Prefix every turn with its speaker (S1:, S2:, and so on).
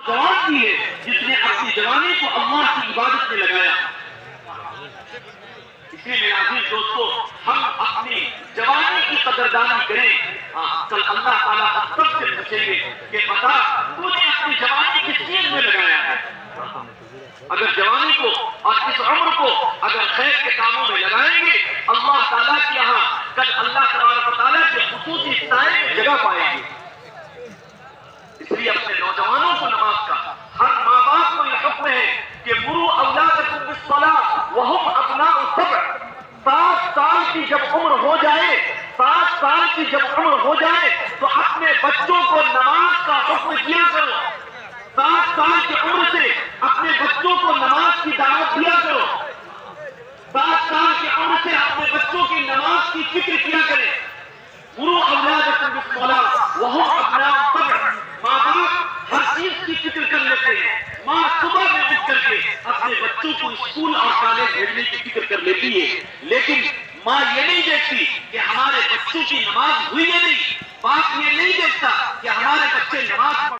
S1: जवाब दी है जिसने अपनी जवानी को अल्लाह की इबादत में लगाया। इसलिए मेरे अजीज दोस्तों, हम अपनी जवानी की कदरदानी करें। कल अल्लाह ताला सबसे पूछेंगे कि बता तूने अपनी जवानी किस चीज में लगाया है। अगर जवानी को और इस उम्र को अगर खैर के कामों में लगाएंगे, अल्लाह ताला के यहाँ कल अल्लाह ताला के खुसूसी साए में जगह पाएंगे। इसलिए अपने नौजवानों को नमाज का, हर माँ बाप को यह हुक्म है कि मुरू औलादकुम बिस्सलाह वहुम अब्नाउ सबअ। 7 साल की जब उम्र हो जाए, 7 साल की जब उम्र हो जाए तो अपने बच्चों को नमाज का हुक्म दिया करो। 7 साल की उम्र से अपने बच्चों को नमाज की दावत दिया करो। 7 साल की उम्र से अपने बच्चों की नमाज की फिक्र किया करें। मुरू औलादकुम बिस्सलाह वहुम अब्नाउ सबअ। माँ बाप हर चीज की फिक्र कर लेते हैं। माँ सुबह में उठ करके अपने बच्चों को स्कूल और कॉलेज भेजने की फिक्र कर लेती है, लेकिन माँ ये नहीं देखती कि हमारे बच्चों की नमाज हुई या नहीं। बाप ये नहीं देखता कि हमारे बच्चे नमाज